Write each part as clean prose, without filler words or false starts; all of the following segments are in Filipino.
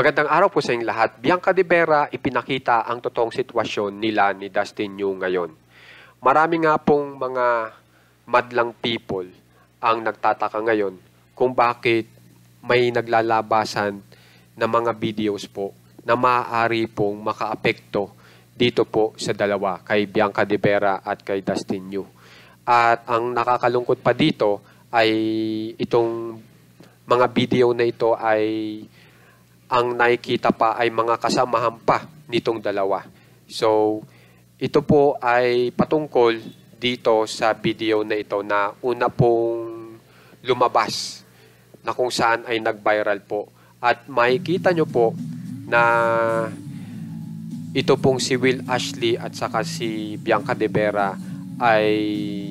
Magandang araw po sa inyong lahat. Bianca de Vera, ipinakita ang totoong sitwasyon nila ni Dustin Yu ngayon. Marami nga pong mga madlang people ang nagtataka ngayon kung bakit may naglalabasan na mga videos po na maaari pong makaapekto dito po sa dalawa, kay Bianca de Vera at kay Dustin Yu. At ang nakakalungkot pa dito ay itong mga video na ito ay ang nakikita pa ay mga kasamahan pa nitong dalawa. So, ito po ay patungkol dito sa video na ito na una pong lumabas na kung saan ay nag-viral po. At makikita nyo po na ito pong si Will Ashley at saka si Bianca de Vera ay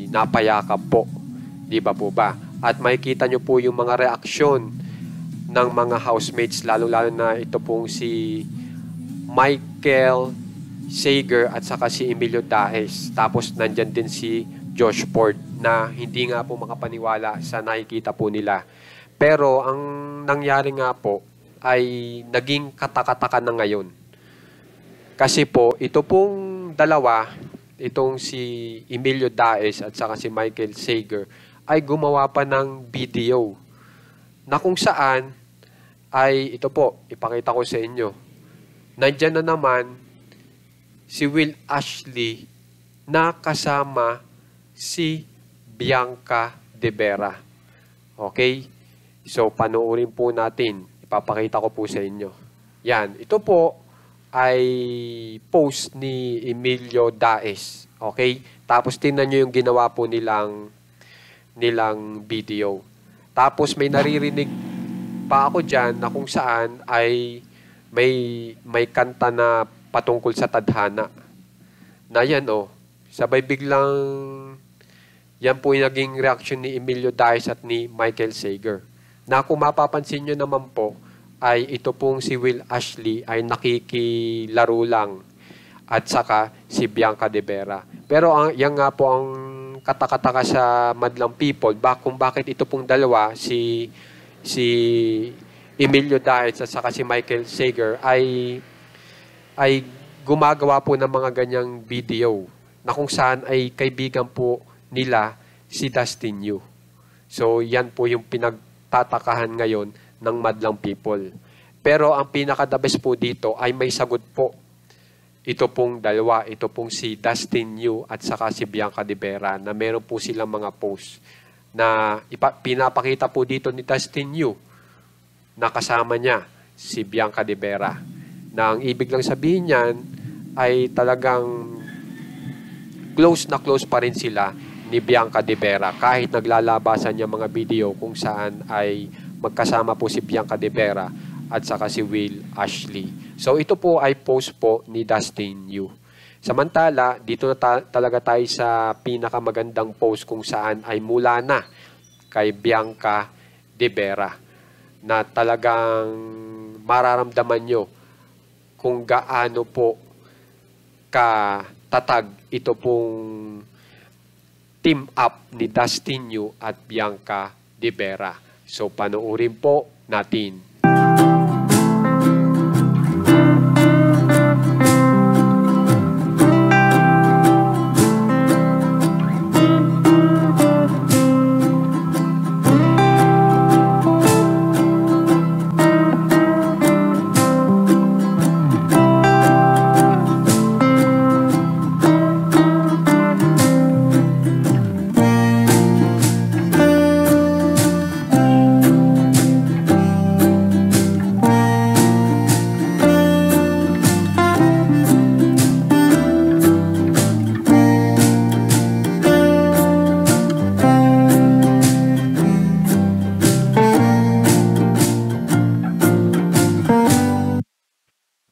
napayakap po. Di ba po ba? At makikita nyo po yung mga reaksyon ng mga housemates, lalo-lalo na ito pong si Michael Sager at saka si Emilio Daes. Tapos nandyan din si Josh Ford na hindi nga po makapaniwala sa nakikita po nila. Pero ang nangyari nga po ay naging katakataka na ngayon. Kasi po, ito pong dalawa, itong si Emilio Daes at saka si Michael Sager, ay gumawa pa ng video na kung saan ay ito po, ipakita ko sa inyo. Nandyan na naman si Will Ashley na kasama si Bianca de Vera. Okay? So, panoorin po natin. Ipapakita ko po sa inyo. Yan. Ito po ay post ni Emilio Daes. Okay? Tapos, tingnan nyo yung ginawa po nilang video. Tapos, may naririnig pa ako dyan na kung saan ay may kanta na patungkol sa tadhana. Na yan sabay biglang yan po yung naging reaction ni Emilio Daes at ni Michael Sager. Na kung mapapansin nyo naman po ay ito pong si Will Ashley ay nakikilaro lang at saka si Bianca de Vera. Pero yan nga po ang katakataka sa madlang people kung bakit ito pong dalawa si Emilio Daes at saka si Michael Sager ay gumagawa po ng mga ganyang video na kung saan ay kaibigan po nila si Dustin Yu. So, yan po yung pinagtatakahan ngayon ng madlang people. Pero ang pinaka-the best po dito ay may sagot po. Ito pong dalawa, ito pong si Dustin Yu at saka si Bianca de Vera na meron po silang mga posts na pinapakita po dito ni Dustin Yu na kasama niya si Bianca de Vera. Na ang ibig lang sabihin niyan ay talagang close na close pa rin sila ni Bianca de Vera kahit naglalabasan niya mga video kung saan ay magkasama po si Bianca de Vera at saka si Will Ashley. So ito po ay post po ni Dustin Yu. Samantala, dito na talaga tayo sa pinakamagandang post kung saan ay mula na kay Bianca de Vera na talagang mararamdaman nyo kung gaano po katatag ito pong team up ni Dustin Yu at Bianca de Vera. So panoorin po natin.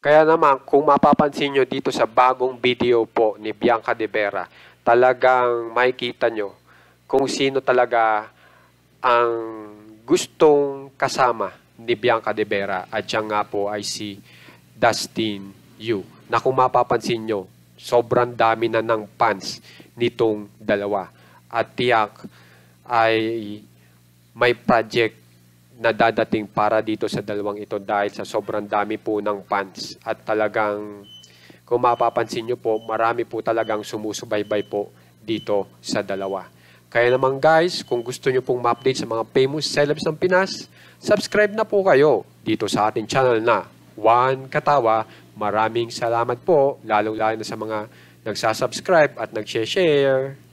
Kaya naman, kung mapapansin nyo dito sa bagong video po ni Bianca de Vera, talagang makikita nyo kung sino talaga ang gustong kasama ni Bianca de Vera. At siya nga po ay si Dustin Yu. Na kung mapapansin nyo, sobrang dami na ng fans nitong dalawa. At tiyak ay may project na dadating para dito sa dalawang ito dahil sa sobrang dami po ng fans. At talagang, kung mapapansin nyo po, marami po talagang sumusubaybay po dito sa dalawa. Kaya naman guys, kung gusto nyo pong ma-update sa mga famous celebs ng Pinas, subscribe na po kayo dito sa ating channel na Juan Katawa. Maraming salamat po, lalong-lalo na sa mga nagsasubscribe at nag-share.